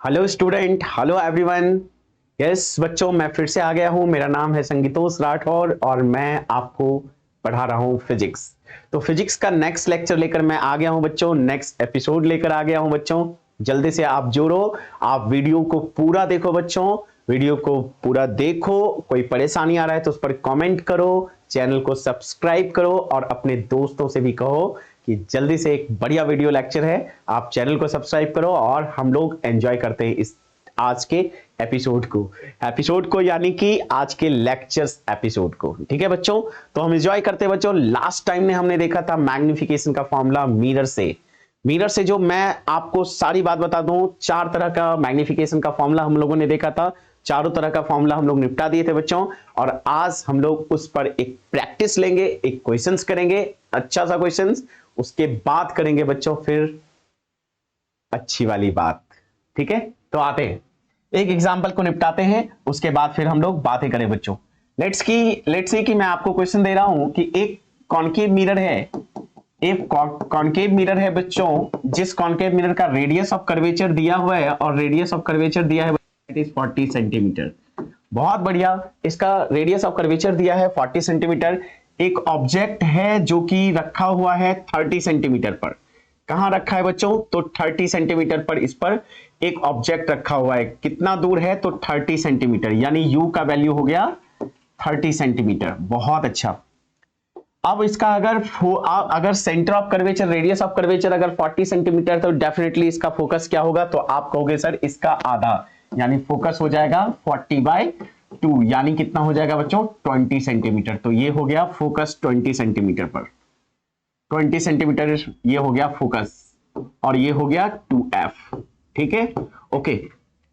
Hello student, hello everyone. Yes बच्चों, मैं फिर से आ गया हूँ। मेरा नाम है संगीतोष राठौर और मैं आपको पढ़ा रहा हूँ फिजिक्स। तो फिजिक्स का नेक्स्ट लेक्चर लेकर मैं आ गया हूँ बच्चों, नेक्स्ट एपिसोड लेकर आ गया हूँ बच्चों। जल्दी से आप जोड़ो, आप वीडियो को पूरा देखो बच्चों, वीडियो को पूरा देखो। कोई परेशानी आ रहा है तो उस पर कमेंट करो, चैनल को सब्सक्राइब करो और अपने दोस्तों से भी कहो कि जल्दी से एक बढ़िया वीडियो लेक्चर है, आप चैनल को सब्सक्राइब करो और हम लोग एंजॉय करते हैं इस आज के एपिसोड को यानी कि आज के लेक्चर्स एपिसोड को। ठीक है बच्चों, तो हम एंजॉय करते हैं बच्चों। लास्ट टाइम ने हमने देखा था मैग्निफिकेशन का फॉर्मूला मिरर से जो मैं आपको सारी बात बता दूं, चार तरह का मैग्निफिकेशन का फॉर्मूला हम लोगों ने देखा था। चारों तरह का फॉर्मूला हम लोग निपटा दिए थे बच्चों, और आज हम लोग उस पर एक प्रैक्टिस लेंगे, एक क्वेश्चंस करेंगे, अच्छा सा क्वेश्चंस। उसके बाद करेंगे बच्चों फिर अच्छी वाली बात। ठीक है, तो आते हैं एक एग्जांपल को निपटाते हैं, उसके बाद फिर हम लोग बातें करें बच्चों। लेट्स सी कि मैं आपको क्वेश्चन दे रहा हूं कि एक कॉनकेव मिरर है, एक कॉनकेव मिरर है बच्चों, जिस कॉनकेव मिरर का रेडियस ऑफ कर्वेचर दिया हुआ है और रेडियस ऑफ कर्वेचर दिया है इट इज 40 सेंटीमीटर। बहुत बढ़िया, इसका रेडियस ऑफ कर्वेचर दिया है 40 सेंटीमीटर। एक ऑब्जेक्ट है जो कि रखा हुआ है 30 सेंटीमीटर पर। कहां रखा है बच्चों? तो 30 सेंटीमीटर पर इस पर एक ऑब्जेक्ट रखा हुआ है। कितना दूर है? तो 30 सेंटीमीटर, यानी u का वैल्यू हो गया 30 सेंटीमीटर। बहुत अच्छा। अब इसका अगर centre of curvature, radius of curvature अगर 40 सेंटीमीटर, तो डेफिनेटली इसका फोकस क्या होगा? तो आप कहोगे सर इसका आधा, यानी फोकस हो जाएगा 40/2, यानी कितना हो जाएगा बच्चों? 20 सेंटीमीटर। तो ये हो गया फोकस 20 सेंटीमीटर पर, 20 सेंटीमीटर ये हो गया फोकस, और ये हो गया 2f। ठीक है, ओके,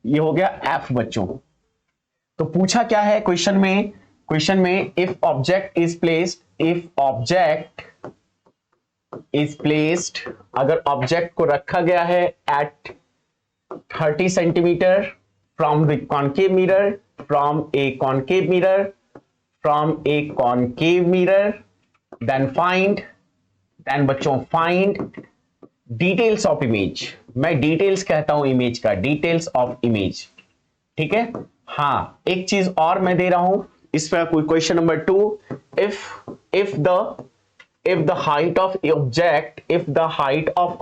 ये हो गया f बच्चों। तो पूछा क्या है क्वेश्चन में, इफ ऑब्जेक्ट इज प्लेस्ड, अगर ऑब्जेक्ट को रखा गया है at 30 centimetre from the concave mirror, from a concave mirror, then बच्चों फाइंड डिटेल्स ऑफ इमेज। मैं डिटेल्स कहता हूं इमेज का, डिटेल्स ऑफ इमेज। ठीक है, हाँ, एक चीज और मैं दे रहा हूं इस पर। कोई question number 2, if the height of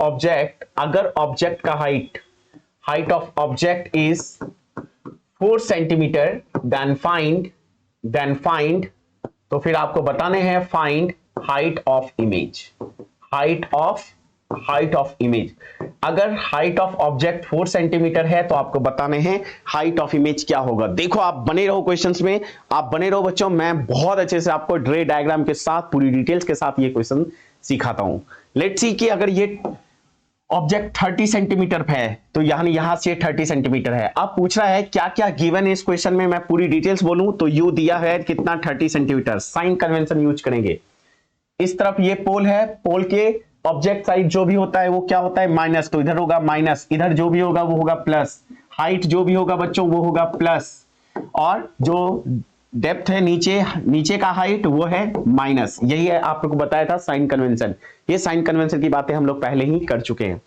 object, अगर ऑब्जेक्ट का height of object is 4 centimetre, then find, तो फिर आपको बताने हैं find height of image. Height of image, अगर हाइट ऑफ ऑब्जेक्ट 4 सेंटीमीटर है तो आपको बताने हैं हाइट ऑफ इमेज क्या होगा। देखो, आप बने रहो क्वेश्चंस में, आप बने रहो बच्चों। मैं बहुत अच्छे से आपको ड्रे डायग्राम के साथ, पूरी डिटेल्स के साथ ये क्वेश्चन सिखाता हूं। लेट्स सी कि अगर ये ऑब्जेक्ट 30 सेंटीमीटर पे है, तो यहां से 30 सेंटीमीटर है। अब पूछ रहा है क्या क्या गिवन है इस क्वेश्चन में। मैं पूरी डिटेल्स बोलूं तो यू दिया है कितना, 30 सेंटीमीटर। साइन कन्वेंशन यूज करेंगे। इस तरफ ये पोल है, पोल के ऑब्जेक्ट साइड जो भी होता है वो क्या होता है? माइनस, तो इधर होगा माइनस, इधर जो भी होगा वो होगा प्लस। हाइट जो भी होगा बच्चों वो होगा प्लस, और जो डेप्थ है नीचे का हाइट वो है माइनस। यही है, आप लोग को बताया था साइन कन्वेंशन। ये साइन कन्वेंशन की बातें हम लोग पहले ही कर चुके हैं।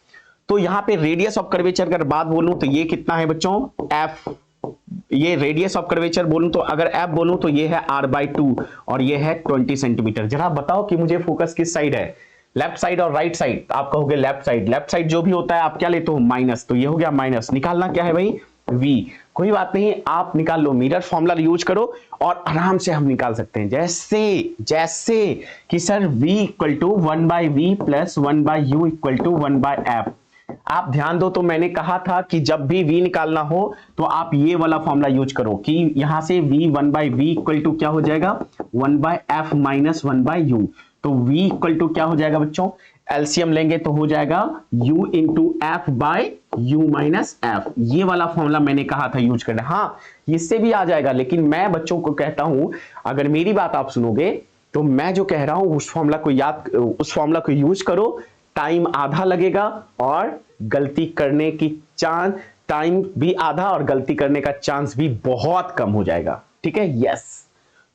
तो यहाँ पे रेडियस ऑफ कर्वेचर अगर बात बोलूं तो ये कितना है बच्चों? f। ये रेडियस ऑफ कर्वेचर बोलूं तो, अगर f बोलूं तो ये है r/2 और ये है 20 सेंटीमीटर। जरा बताओ कि मुझे फोकस किस साइड है, लेफ्ट साइड और राइट साइड? आप कहोगे लेफ्ट साइड जो भी होता है आप क्या लेते हो? माइनस। तो ये हो गया माइनस। निकालना क्या है भाई? v। कोई बात नहीं, आप निकाल लो, मिरर फॉर्मूला यूज करो और आराम से हम निकाल सकते हैं। जैसे कि sir v equal to 1/v plus 1/u equal to 1/f। आप ध्यान दो, तो मैंने कहा था कि जब भी v निकालना हो तो आप ये वाला फॉर्मूला यूज करो कि यहां से v 1/v इक्वल टू क्या हो जाएगा? 1/f minus 1/u। तो v इक्वल टू क्या हो जाएगा बच्चों? एलसीएम लेंगे तो हो जाएगा u into F by u minus F. ये वाला फॉर्मूला मैंने कहा था यूज करना। हाँ, इससे भी आ जाएगा, लेकिन मैं बच्चों को कहता हूं अगर मेरी बात आप सुनोगे तो मैं जो कह रहा हूं उस फॉर्मूला को यूज करो। टाइम आधा लगेगा और गलती करने की टाइम भी आधा और गलती करने का चांस भी बहुत कम हो जाएगा। ठीक है, यस।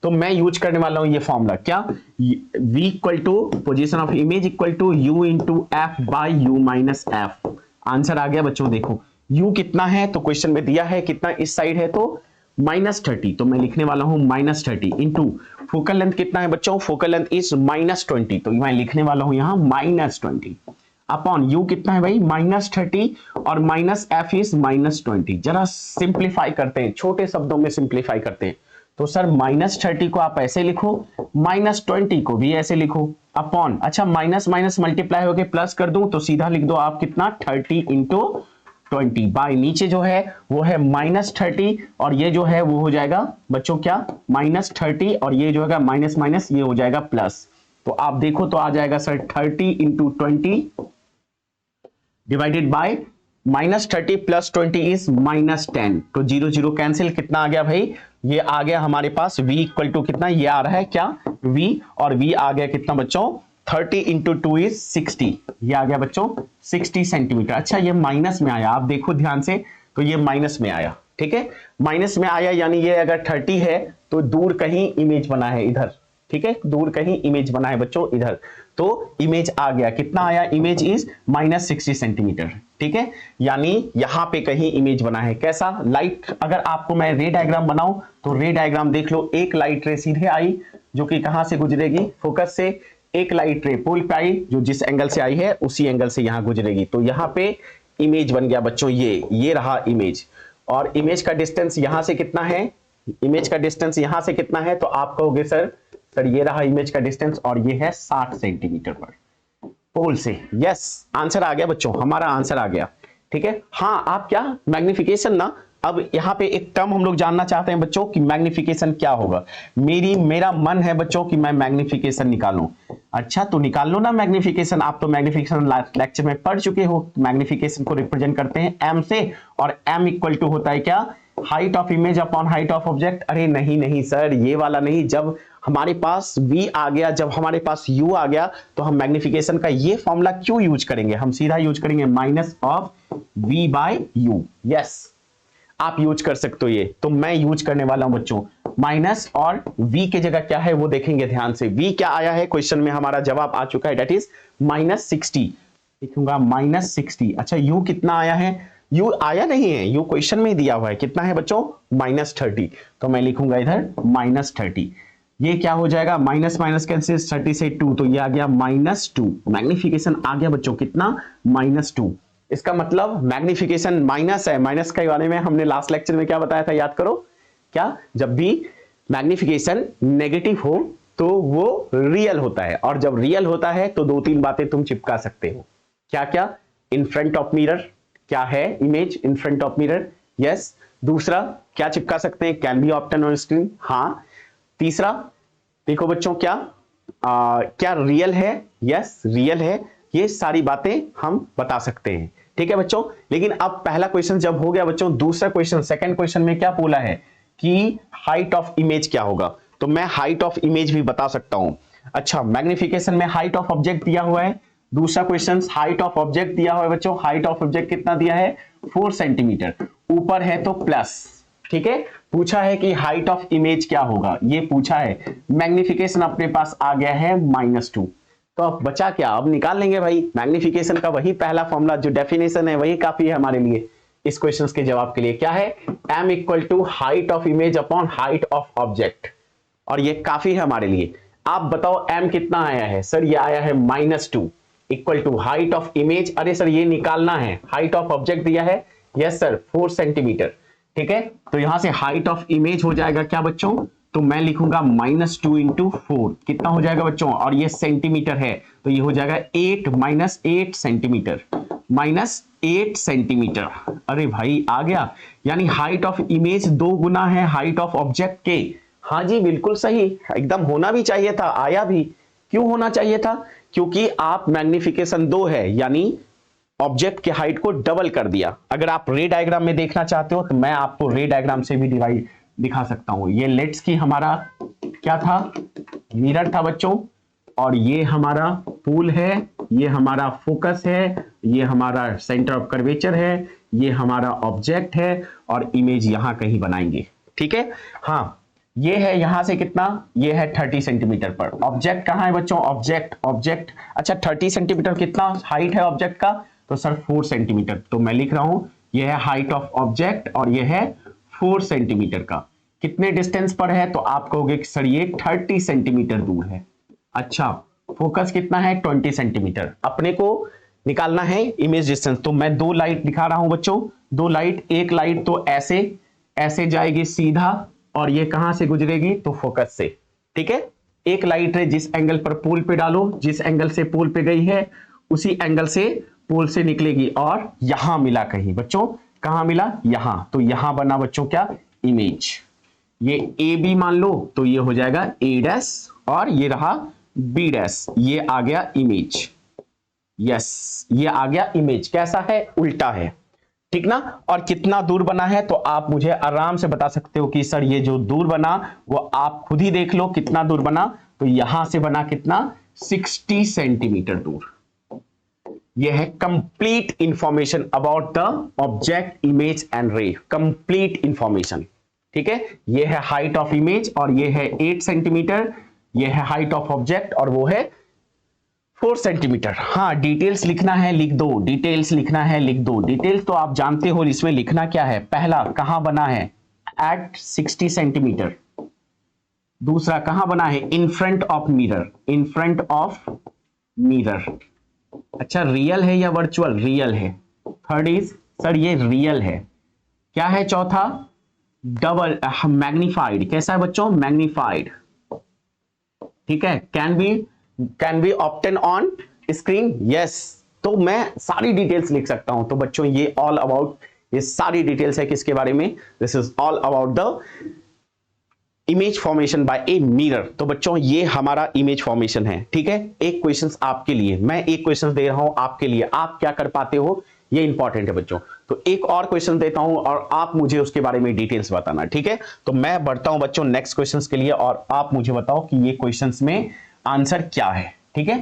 तो मैं यूज करने वाला हूं ये फॉर्मूला, क्या? v equal to position of image equal to u into f by u minus f. Answer आ गया बच्चों, देखो u कितना है, तो क्वेश्चन में दिया है कितना इस साइड है, तो -30, तो मैं लिखने वाला हूं -30 इंटू फोकल लेंथ कितना है बच्चों, फोकल लेंथ इज -20, तो मैं लिखने वाला हूं यहां -20 अपॉन u कितना है भाई -30 और माइनस एफ इज -20। जरा सिंप्लीफाई करते हैं, छोटे शब्दों में सिंप्लीफाई करते हैं, तो सर -30 को आप ऐसे लिखो, -20 को भी ऐसे लिखो अपॉन, अच्छा माइनस माइनस मल्टीप्लाई होके प्लस कर दूं तो सीधा लिख दो आप कितना 30 इंटू 20 बाय नीचे जो है वो है -30 और ये जो है वो हो जाएगा बच्चों क्या -30 और ये जो है माइनस माइनस ये हो जाएगा प्लस। तो आप देखो तो आ जाएगा sir 30 into 20 divided by -30 plus 20 is -10, तो 0 0 कैंसिल, कितना आ गया भाई, ये आ गया हमारे पास v इक्वल टू कितना, ये आ रहा है क्या v, और v आ गया कितना बच्चों 30 इंटू 2 इज 60, ये आ गया बच्चों 60 सेंटीमीटर। अच्छा ये माइनस में आया, आप देखो ध्यान से, तो ये माइनस में आया, ठीक है माइनस में आया, यानी ये अगर 30 है तो दूर कहीं इमेज बना है इधर, ठीक है दूर कहीं इमेज बना है बच्चों इधर, तो इमेज आ गया कितना आया, इमेज इज -60 सेंटीमीटर, ठीक है यानी यहां पे कहीं इमेज बना है। कैसा लाइट, अगर आपको मैं रे डायग्राम बनाऊं तो रे डायग्राम देख लो, एक लाइट रे सीधे आई जो कि कहां से गुजरेगी, फोकस से, एक लाइट रे पोल पे आई जो जिस एंगल से आई है उसी एंगल से यहां गुजरेगी, तो यहां पे इमेज बन गया बच्चों, ये रहा इमेज, और इमेज का डिस्टेंस यहां से कितना है, इमेज का डिस्टेंस यहां से कितना है, तो आप कहोगे सर ये रहा इमेज का डिस्टेंस और ये है 60 सेंटीमीटर पर पोल से। यस आंसर आ गया बच्चों, हमारा आंसर आ गया, ठीक है। हाँ आप क्या मैग्निफिकेशन ना, अब यहाँ पे एक टर्म हम लोग जानना चाहते हैं बच्चों कि मैग्निफिकेशन क्या होगा, मेरा मन है बच्चों कि मैं मैग्निफिकेशन निकालूं। अच्छा तो निकाल लो ना मैग्निफिकेशन, आप तो मैग्निफिकेशन लेक्चर में पढ़ चुके हो, मैग्निफिकेशन को रिप्रेजेंट करते हैं m से, और m इक्वल टू होता है क्या, height of image upon height of object. अरे नहीं सर ये वाला नहीं, जब हमारे पास v आ गया, जब हमारे पास u आ गया, तो हम मैग्निफिकेशन का ये फॉर्मूला क्यों यूज करेंगे, हम सीधा यूज करेंगे minus of v by u। Yes आप यूज कर सकते हो ये, तो मैं यूज करने वाला हूं बच्चों माइनस, और v की जगह क्या है वो देखेंगे ध्यान से, v क्या आया है क्वेश्चन में, हमारा जवाब आ चुका है डेट इज -60, लिखूंगा -60। अच्छा u कितना आया है, u आया नहीं है, u क्वेश्चन में ही दिया हुआ है, कितना है बच्चों -30, तो मैं लिखूंगा इधर -30, ये क्या हो जाएगा माइनस माइनस कैंसिल 30 से 2, तो ये आ गया -2, मैग्निफिकेशन आ गया बच्चों कितना -2। इसका मतलब मैग्निफिकेशन माइनस है, माइनस के बारे में हमने लास्ट लेक्चर में क्या बताया था याद करो, क्या जब भी मैग्निफिकेशन नेगेटिव हो तो वो रियल होता है, और जब रियल होता है तो 2-3 बातें तुम चिपका सकते हो, क्या क्या, इन फ्रंट ऑफ मिरर, क्या है image in front of mirror, yes, दूसरा क्या चिपका सकते हैं, can be obtain on screen, हाँ, तीसरा देखो बच्चों क्या रियल है, यस रियल है, ये सारी बातें हम बता सकते हैं, ठीक है बच्चों। लेकिन अब पहला क्वेश्चन जब हो गया बच्चों, दूसरा क्वेश्चन सेकंड क्वेश्चन में क्या बोला है कि हाइट ऑफ इमेज क्या होगा, तो मैं हाइट ऑफ इमेज भी बता सकता हूं। अच्छा मैग्निफिकेशन में हाइट ऑफ ऑब्जेक्ट दिया हुआ है, दूसरा क्वेश्चन हाइट ऑफ ऑब्जेक्ट दिया हुआ है बच्चों, हाइट ऑफ ऑब्जेक्ट कितना दिया है 4 सेंटीमीटर, ऊपर है तो प्लस, ठीक है, पूछा है कि हाइट ऑफ इमेज क्या होगा, ये पूछा है, मैग्निफिकेशन अपने पास आ गया है -2, तो अब बचा क्या, अब निकाल लेंगे भाई, मैग्निफिकेशन का वही पहला फॉर्मूला जो डेफिनेशन है वही काफी है हमारे लिए इस क्वेश्चन के जवाब के लिए, क्या है m equal to height of image upon height of object, और ये काफी है हमारे लिए। आप बताओ m कितना आया है, सर ये आया है -2 equal to height of image, अरे सर ये निकालना है, हाइट ऑफ ऑब्जेक्ट दिया है, यस सर 4 सेंटीमीटर, ठीक है, तो यहां से हाइट ऑफ इमेज हो जाएगा क्या बच्चों, तो मैं लिखूंगा -2 इंटू 4, कितना हो जाएगा बच्चों, और ये सेंटीमीटर है तो ये हो जाएगा 8 सेंटीमीटर, -8 सेंटीमीटर, अरे भाई आ गया, यानी हाइट ऑफ इमेज 2 गुना है हाइट ऑफ ऑब्जेक्ट के। हाँ जी बिल्कुल सही, एकदम होना भी चाहिए था, आया भी, क्यों होना चाहिए था, क्योंकि आप मैग्निफिकेशन 2 है यानी ऑब्जेक्ट के हाइट को डबल कर दिया। अगर आप रे डायग्राम में देखना चाहते हो तो मैं आपको रे डायग्राम से भी दिखा सकता हूं। ये लेट्स की हमारा क्या था, मिरर था बच्चों, और ये हमारा पूल है, ये हमारा फोकस है, ये हमारा सेंटर ऑफ कर्वेचर है, ये हमारा ऑब्जेक्ट है, और इमेज यहां कहीं बनाएंगे, ठीक है। हाँ ये है यहां से कितना, ये है 30 सेंटीमीटर पर, ऑब्जेक्ट कहां है बच्चों, ऑब्जेक्ट अच्छा 30 सेंटीमीटर कितना हाइट है ऑब्जेक्ट का, तो सर 4 सेंटीमीटर, तो मैं लिख रहा हूं ये है हाइट ऑफ ऑब्जेक्ट और ये है 4 सेंटीमीटर का। कितने डिस्टेंस पर है तो आप कहोगे कि सर ये 30 सेंटीमीटर दूर है। अच्छा, फोकस कितना है 20 सेंटीमीटर। अपने को निकालना है इमेज डिस्टेंस। तो मैं 2 लाइट दिखा रहा हूं बच्चों, 2 लाइट। एक लाइट तो ऐसे ऐसे जाएगी सीधा और ये कहां से गुजरेगी तो फोकस से, ठीक है। एक लाइट है जिस एंगल पर पोल पे डालो, जिस एंगल से पोल पे गई है उसी एंगल से पोल से निकलेगी और यहां मिला कहीं बच्चों, कहां मिला यहां, तो यहां बना बच्चों क्या इमेज। ये ए बी मान लो तो ये हो जाएगा ए डैश और ये रहा बी डैश, ये आ गया इमेज। यस, ये आ गया इमेज। कैसा है उल्टा है, ठीक ना। और कितना दूर बना है तो आप मुझे आराम से बता सकते हो कि सर ये जो दूर बना वो आप खुद ही देख लो कितना दूर बना। तो यहां से बना कितना 60 सेंटीमीटर दूर। यह है complete information about the object image and रे, कंप्लीट इंफॉर्मेशन, ठीक है। यह है हाइट ऑफ इमेज और यह है 8 सेंटीमीटर, यह है हाइट ऑफ ऑब्जेक्ट और वो है 4 सेंटीमीटर। हाँ, डिटेल्स लिखना है लिख दो, डिटेल्स लिखना है लिख दो। डिटेल्स तो आप जानते हो इसमें लिखना क्या है। पहला कहां बना है एट 60 सेंटीमीटर। दूसरा कहां बना है in front of mirror, in front of mirror. अच्छा, रियल है या वर्चुअल, रियल है। थर्ड इज सर ये रियल है। क्या है चौथा डबल मैग्नीफाइड। कैसा है बच्चों मैग्नीफाइड, ठीक है। Can be obtain on screen, yes. तो मैं सारी डिटेल्स लिख सकता हूं। तो बच्चों ये ऑल अबाउट, ये सारी डिटेल्स है किसके बारे में, this is all about the image formation by a mirror. तो बच्चों ये हमारा इमेज फॉर्मेशन है, ठीक है। एक क्वेश्चंस आपके लिए, मैं एक क्वेश्चन दे रहा हूं आपके लिए, आप क्या कर पाते हो ये इंपॉर्टेंट है बच्चों। तो एक और क्वेश्चन देता हूं और आप मुझे उसके बारे में डिटेल्स बताना, ठीक है। तो मैं बढ़ता हूं बच्चों नेक्स्ट क्वेश्चंस के लिए और आप मुझे बताओ कि ये क्वेश्चंस में आंसर क्या है, ठीक है।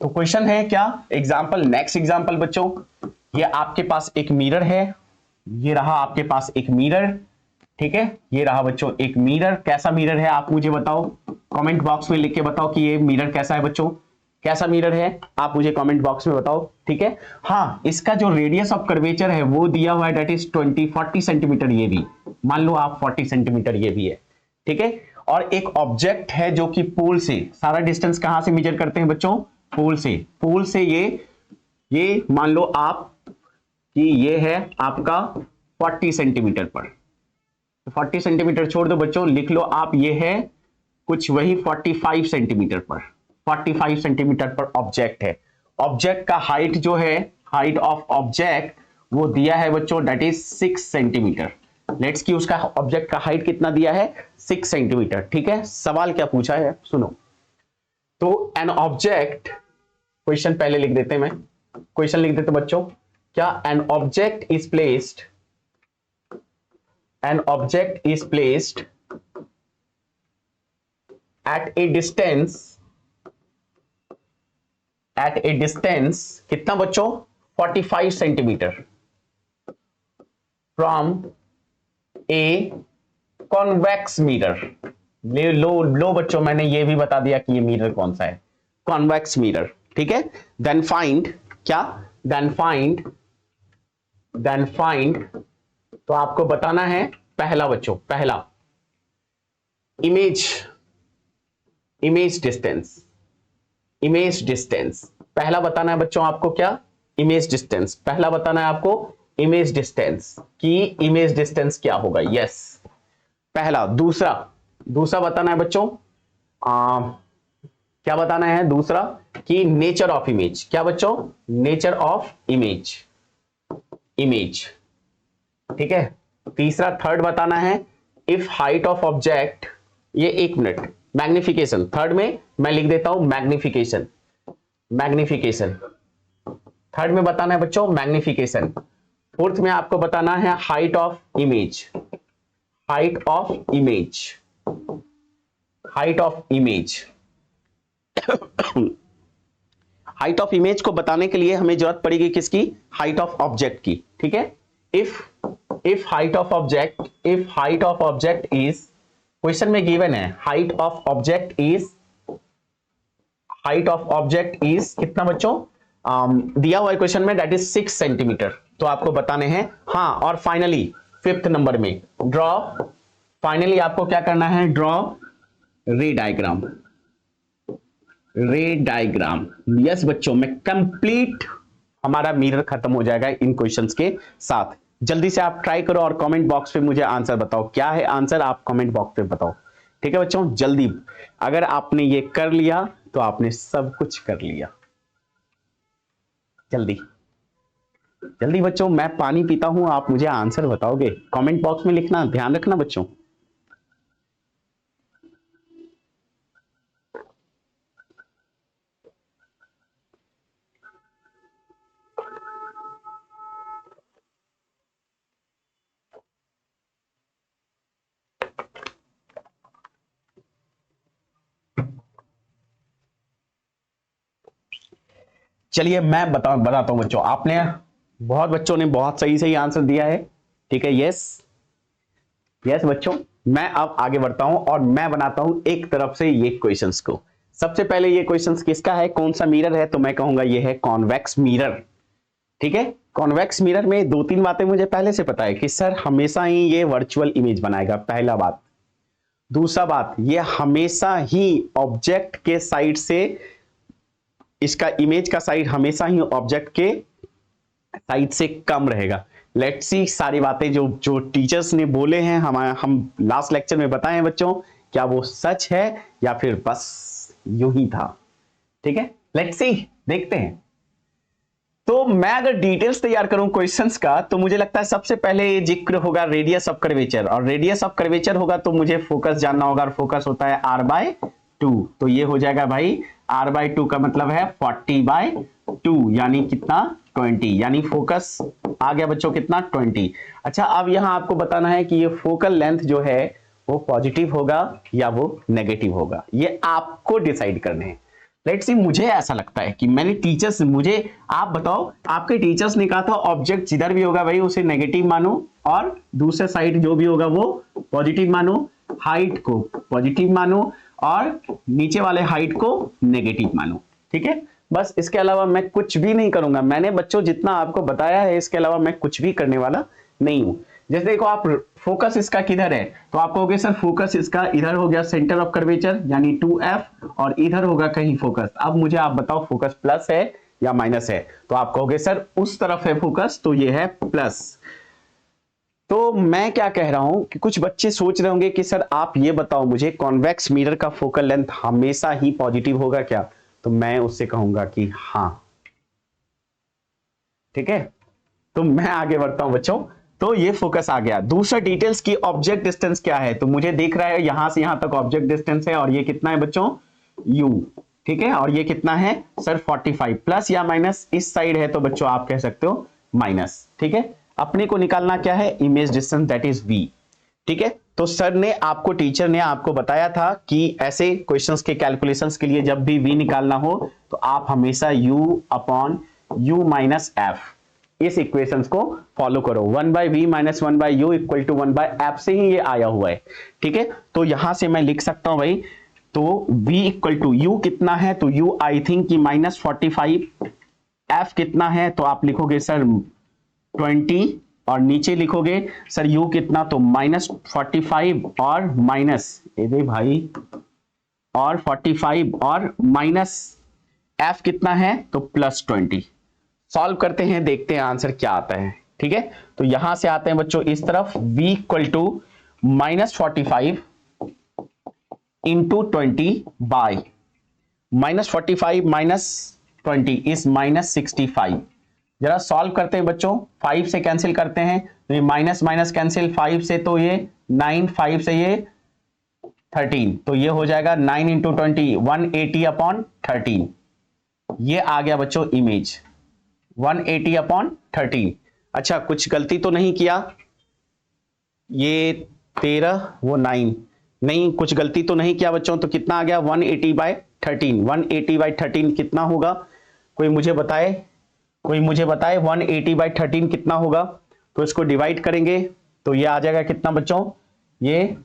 तो क्वेश्चन है क्या, एग्जांपल, नेक्स्ट एग्जांपल बच्चों, ये आपके पास एक मिरर है, ये रहा आपके पास एक मिरर, ठीक है। ये रहा बच्चों एक मिरर। कैसा मिरर है आप मुझे बताओ, कमेंट बॉक्स में लिख के बताओ कि ये मिरर कैसा है बच्चों, कैसा मिरर है आप मुझे कमेंट बॉक्स में बताओ, ठीक है। हाँ, इसका जो रेडियस ऑफ कर्वेचर है वो दिया हुआ है, दैट इज 40 सेंटीमीटर। ये भी मान लो आप 40 सेंटीमीटर ये भी है, ठीक है। और एक ऑब्जेक्ट है जो कि पोल से, सारा डिस्टेंस कहां से मेजर करते हैं बच्चों, पोल से। पोल से ये मान लो आप कि ये है आपका 40 सेंटीमीटर पर। 40 सेंटीमीटर छोड़ दो बच्चों, लिख लो आप ये है कुछ वही 45 सेंटीमीटर पर, 45 सेंटीमीटर पर ऑब्जेक्ट है। ऑब्जेक्ट का हाइट जो है, हाइट ऑफ ऑब्जेक्ट वो दिया है बच्चों दैट इज 6 सेंटीमीटर। लेट्स की उसका ऑब्जेक्ट का हाइट कितना दिया है 6 सेंटीमीटर, ठीक है। सवाल क्या पूछा है सुनो। तो एन ऑब्जेक्ट, क्वेश्चन पहले लिख देते हैं, मैं क्वेश्चन लिख देते बच्चों। क्या an object is placed, an object is placed at a distance कितना बच्चों 45 centimetre from a convex mirror। लो बच्चों, मैंने ये भी बता दिया कि ये मिरर कौन सा है, कॉन्वेक्स मिरर, ठीक है। देन फाइंड, क्या देन फाइंड तो आपको बताना है पहला बच्चों, पहला इमेज डिस्टेंस पहला बताना है बच्चों आपको। क्या इमेज डिस्टेंस पहला बताना है आपको, इमेज डिस्टेंस की इमेज डिस्टेंस क्या होगा, यस पहला। दूसरा बताना है बच्चों, क्या बताना है दूसरा कि नेचर ऑफ इमेज। क्या बच्चों नेचर ऑफ इमेज, ठीक है। तीसरा थर्ड बताना है इफ हाइट ऑफ ऑब्जेक्ट, ये एक मिनट, मैग्निफिकेशन। थर्ड में मैं लिख देता हूं मैग्निफिकेशन, थर्ड में बताना है बच्चों मैग्निफिकेशन। फोर्थ में आपको बताना है height of image, height of image को बताने के लिए हमें जरूरत पड़ेगी किसकी, हाइट ऑफ ऑब्जेक्ट की, ठीक है। if height of object is, question में गिवन है height of object is कितना बच्चों, दिया हुआ है क्वेश्चन में दैट इज 6 सेंटीमीटर। तो आपको बताने हैं। हाँ, और फाइनली 5th नंबर में ड्रॉ, फाइनली आपको क्या करना है, ड्रॉ रे डायग्राम। रे डायग्राम, यस बच्चों, में कंप्लीट हमारा मिरर खत्म हो जाएगा इन क्वेश्चंस के साथ। जल्दी से आप ट्राई करो और कमेंट बॉक्स पे मुझे आंसर बताओ, क्या है आंसर, आप कमेंट बॉक्स पे बताओ। ठीक है बच्चों, जल्दी, अगर आपने ये कर लिया तो आपने सब कुछ कर लिया। जल्दी जल्दी बच्चों, मैं पानी पीता हूं, आप मुझे आंसर बताओगे, कमेंट बॉक्स में लिखना, ध्यान रखना बच्चों। चलिए मैं बताता हूं बच्चों, आपने बहुत बच्चों ने बहुत सही सही आंसर दिया है। ठीक है, यस यस बच्चों, मैं अब आगे बढ़ता हूं और मैं बनाता हूं एक तरफ से ये क्वेश्चंस को। सबसे पहले ये क्वेश्चंस किसका है, कौन सा मिरर है, तो मैं कहूंगा ये है कॉन्वेक्स मिरर। ठीक है, कॉन्वेक्स मिरर में दो तीन बातें मुझे पहले से पता है कि सर हमेशा ही ये वर्चुअल इमेज बनाएगा, पहला बात। दूसरा बात, ये हमेशा ही ऑब्जेक्ट के साइड से, इसका इमेज का साइड हमेशा ही ऑब्जेक्ट के साइड से कम रहेगा। लेट्स सी, सारी बातें जो जो टीचर्स ने बोले हैं, हम लास्ट लेक्चर में बताए हैं बच्चों, क्या वो सच है या फिर बस यूं ही था। ठीक है, लेट्स सी, देखते हैं। तो मैं अगर डिटेल्स तैयार करूं क्वेश्चंस का, तो मुझे लगता है सबसे पहले जिक्र होगा रेडियस ऑफ कर्वेचर, और रेडियस ऑफ कर्वेचर होगा तो मुझे फोकस जानना होगा, और फोकस होता है r/2। तो ये हो जाएगा भाई r/2 का मतलब है 40/2, यानी कितना, 20, यानी फोकस आ गया बच्चों कितना, 20। अच्छा, अब यहां आपको बताना है कि ये फोकल लेंथ जो है वो पॉजिटिव होगा या वो नेगेटिव होगा, ये आपको डिसाइड करने हैं। लेट्स सी, मुझे ऐसा लगता है कि मैंने टीचर्स, मुझे आप बताओ, आपके टीचर्स ने कहा था ऑब्जेक्ट जिधर भी होगा भाई उसे नेगेटिव मानो, और दूसरे साइड जो भी होगा वो पॉजिटिव मानो, हाइट को पॉजिटिव मानो और नीचे वाले हाइट को नेगेटिव मानो। ठीक है, बस इसके अलावा मैं कुछ भी नहीं करूंगा। मैंने बच्चों जितना आपको बताया है, इसके अलावा मैं कुछ भी करने वाला नहीं हूं। जैसे देखो, आप फोकस इसका किधर है, तो आप कहोगे सर फोकस इसका इधर हो गया, सेंटर ऑफ कर्वेचर यानी 2f, और इधर होगा कहीं फोकस। अब मुझे आप बताओ फोकस प्लस है या माइनस है, तो आप कहोगे सर उस तरफ है फोकस, तो ये है प्लस। तो मैं क्या कह रहा हूं कि कुछ बच्चे सोच रहे होंगे कि सर आप ये बताओ मुझे, कॉन्वेक्स मिरर का फोकल लेंथ हमेशा ही पॉजिटिव होगा क्या, तो मैं उससे कहूंगा कि हां। ठीक है, तो मैं आगे बढ़ता हूं बच्चों। तो ये फोकस आ गया। दूसरा डिटेल्स की ऑब्जेक्ट डिस्टेंस क्या है, तो मुझे देख रहा है यहां से यहां तक ऑब्जेक्ट डिस्टेंस है, और ये कितना है बच्चों, u। ठीक है, और ये कितना है सर 45, प्लस या माइनस, इस साइड है तो बच्चों आप कह सकते हो माइनस। ठीक है, अपने को निकालना क्या है, image distance, that is v। ठीक है, तो सर ने आपको, टीचर ने आपको बताया था कि ऐसे क्वेश्चंस के कैलकुलेशंस के लिए जब भी v निकालना हो तो आप हमेशा u/u माइनस f, इस इक्वेशंस को फॉलो करो। 1/v minus 1/u equal to 1/f से ही ये आया हुआ है। ठीक है, तो यहां से मैं लिख सकता हूं भाई, तो v इक्वल टू u कितना है, तो u आई थिंक कि -45, f कितना है, तो आप लिखोगे सर 20, और नीचे लिखोगे सर u कितना, तो -45 और माइनस, ये भाई, और 45 और माइनस f कितना है, तो +20। सॉल्व करते हैं, देखते हैं आंसर क्या आता है। ठीक है, तो यहां से आते हैं बच्चों इस तरफ, v equal to -45 into 20 by -45 -20 is -65। जरा सॉल्व करते हैं बच्चों, 5 से कैंसिल करते हैं, तो ये माइनस माइनस कैंसिल, 5 से तो ये 9, 5 से ये 13, तो ये हो जाएगा 9 इंटू 20, 180/13। ये आ गया बच्चों इमेज 180/13। अच्छा, कुछ गलती तो नहीं किया, ये 13 वो 9, नहीं कुछ गलती तो नहीं किया बच्चों, तो कितना आ गया 180/13। 180/13 कितना होगा, कोई मुझे बताए, कोई मुझे बताए 180/13 कितना होगा। तो इसको डिवाइड करेंगे तो ये आ जाएगा कितना बच्चों, ये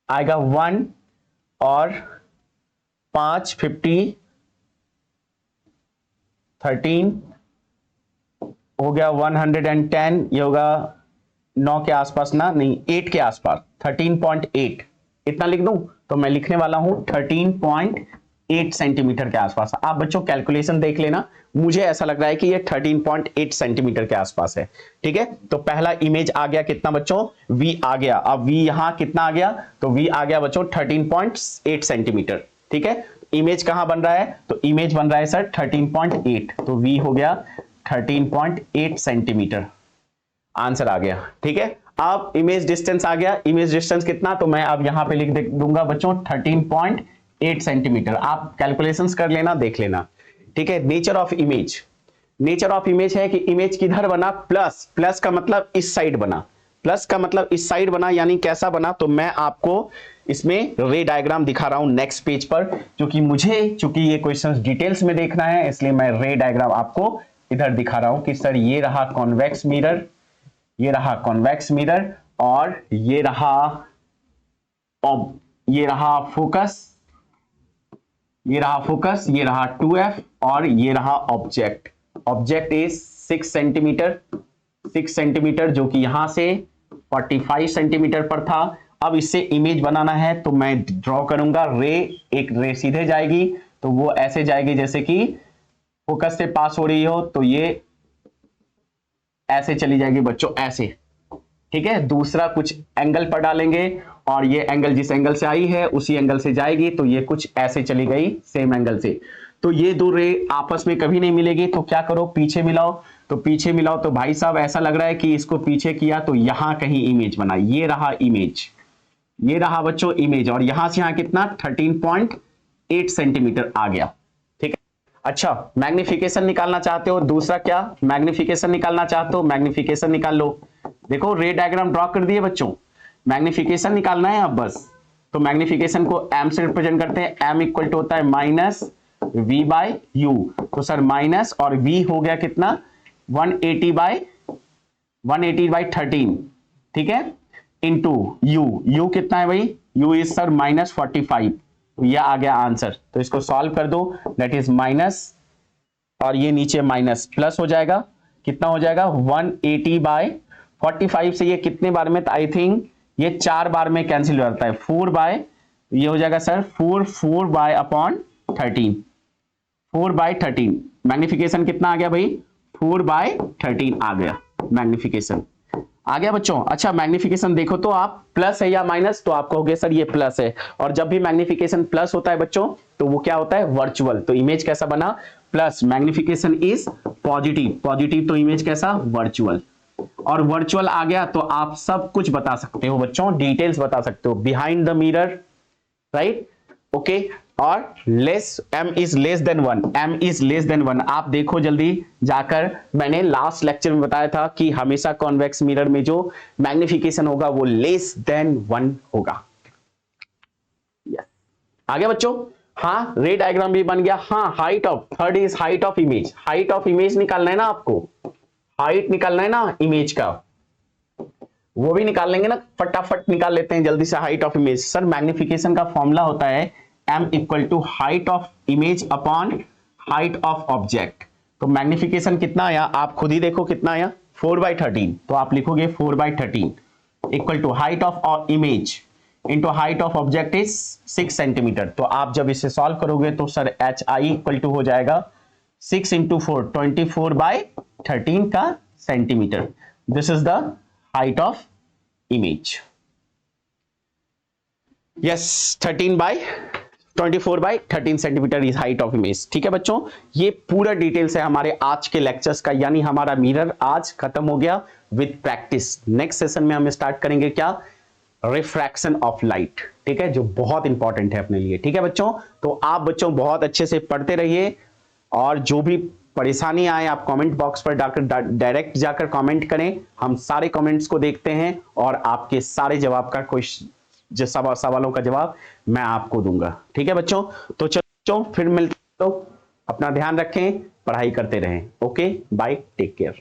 आएगा 1 और 5, 50, 13, हो गया 110, ये होगा 9 के आसपास ना, नहीं 8 के आसपास, 13.8 इतना लिख दूं, तो मैं लिखने वाला हूं 13.8 सेंटीमीटर के आसपास। आप बच्चों कैलकुलेशन देख लेना, मुझे ऐसा लग रहा है कि ये 13.8 सेंटीमीटर के आसपास है। ठीक है, तो पहला इमेज आ गया कितना बच्चों, V आ गया। अब V यहां कितना आ गया, तो V आ गया बच्चों 13.8 सेंटीमीटर। ठीक है, इमेज कहां बन रहा है, तो इमेज बन रहा है सर 13.8, तो V हो गया 13.8 सेंटीमीटर, आंसर आ गया। ठीक है, अब इमेज डिस्टेंस आ गया, इमेज डिस्टेंस कितना, तो मैं अब यहां पे लिख दूंगा बच्चों 13.8 सेंटीमीटर। आप कैलकुलेशंस कर लेना, देख लेना। ठीक है, nature of image, nature of image है कि इमेज किधर बना, प्लस, प्लस का मतलब इस साइड बना, प्लस का मतलब इस साइड बना, यानी कैसा बना, तो मैं आपको इसमें रे डायग्राम दिखा रहा हूं नेक्स्ट पेज पर, क्योंकि चूंकि ये क्वेश्चंस डिटेल्स में देखना है, इसलिए मैं रे डायग्राम आपको इधर दिखा रहा हूं कि सर ये रहा कॉन्वेक्स मिरर, ये रहा कॉन्वेक्स मिरर, और ये रहा फोकस, ये रहा फोकस, ये रहा 2F, और ये रहा object. Object is 6 centimetre, 6 centimetre, जो कि यहां से 45 सेंटीमीटर पर था। अब इससे इमेज बनाना है, तो मैं ड्रॉ करूंगा रे, एक रे सीधे जाएगी, तो वो ऐसे जाएगी जैसे कि फोकस से पास हो रही हो, तो ये ऐसे चली जाएगी बच्चों, ऐसे। ठीक है, दूसरा कुछ एंगल पर डालेंगे, और ये एंगल जिस एंगल से आई है उसी एंगल से जाएगी, तो ये कुछ ऐसे चली गई सेम एंगल से। तो ये दो रे आपस में कभी नहीं मिलेगी, तो क्या करो, पीछे मिलाओ। तो पीछे मिलाओ, तो भाई साहब ऐसा लग रहा है कि इसको पीछे किया तो यहां कहीं इमेज बना, ये रहा इमेज, ये रहा बच्चों इमेज, और यहां से यहां कितना 13.8 सेंटीमीटर आ गया। ठीक है, अच्छा मैग्निफिकेशन निकालना चाहते हो, दूसरा क्या, मैग्निफिकेशन निकालना चाहते हो, मैग्निफिकेशन निकाल लो। देखो रे डायग्राम ड्रॉ कर दिए बच्चों, मैग्निफिकेशन निकालना है अब बस। तो मैग्निफिकेशन को m से रिप्रेजेंट करते हैं, m इक्वल टू होता है माइनस v बाय u, तो सर माइनस, और v हो गया कितना 180 बाय 13, ठीक है, इंटू u कितना है भाई, u इज सर माइनस 45, तो यह आ गया आंसर। तो इसको सॉल्व कर दो, दैट इज माइनस, और ये नीचे माइनस प्लस हो जाएगा, कितना हो जाएगा 180 बाय 45 से ये कितने बार में, आई थिंक ये 4 बार में कैंसिल हो जाता है, 4 बाय, ये हो जाएगा sir 4 by upon 13, 4 by 13, magnification कितना आ गया भाई 4 बाय 13 आ गया, मैग्निफिकेशन आ गया बच्चों। अच्छा मैग्निफिकेशन देखो तो आप प्लस है या माइनस, तो आप कहोगे सर ये प्लस है, और जब भी मैग्निफिकेशन प्लस होता है बच्चों तो वो क्या होता है वर्चुअल, तो इमेज कैसा बना plus, magnification is positive, positive तो इमेज कैसा वर्चुअल, और वर्चुअल आ गया तो आप सब कुछ बता सकते हो बच्चों, डिटेल्स बता सकते हो, behind the mirror, right, okay, और less, m is less than 1, m is less than 1, आप देखो जल्दी जाकर, मैंने लास्ट लेक्चर में बताया था कि हमेशा कॉन्वेक्स मिरर में जो मैग्निफिकेशन होगा वो लेस देन 1 होगा। yes. आगे बच्चों, हाँ रे डायग्राम भी बन गया। हाँ height of, third is height of image, height of image निकालना है ना आपको, हाइट निकालना है ना इमेज का, वो भी निकाल लेंगे ना, फटाफट निकाल लेते हैं जल्दी से height of image. Sir magnification का फॉर्मूला होता है m equal to height of image upon height of object. तो मैग्निफिकेशन कितना आया आप खुद ही देखो कितना आया 4/13, तो आप लिखोगे 4/13 equal to height of image into height of object is 6 centimetre. तो आप जब इसे सॉल्व करोगे तो सर hi इक्वल टू हो जाएगा 6 इंटू 4 24/13 का centimetre. This is the height of image. Yes 24/13 centimetre is height of image. ठीक है बच्चों, ये पूरा डिटेल्स है हमारे आज के लेक्चर्स का, यानी हमारा मिरर आज खत्म हो गया विद प्रैक्टिस। नेक्स्ट सेशन में हम स्टार्ट करेंगे क्या, रिफ्रैक्शन ऑफ लाइट, ठीक है, जो बहुत इंपॉर्टेंट है अपने लिए। ठीक है बच्चों, तो आप बच्चों बहुत अच्छे से पढ़ते रहिए, और जो भी परेशानी आए आप कमेंट बॉक्स पर डायरेक्ट जाकर कमेंट करें, हम सारे कमेंट्स को देखते हैं और आपके सारे जवाब का जो सवालों का जवाब मैं आपको दूंगा। ठीक है बच्चों, तो चलो फिर मिलते हो, अपना ध्यान रखें, पढ़ाई करते रहें। Okay bye, take care.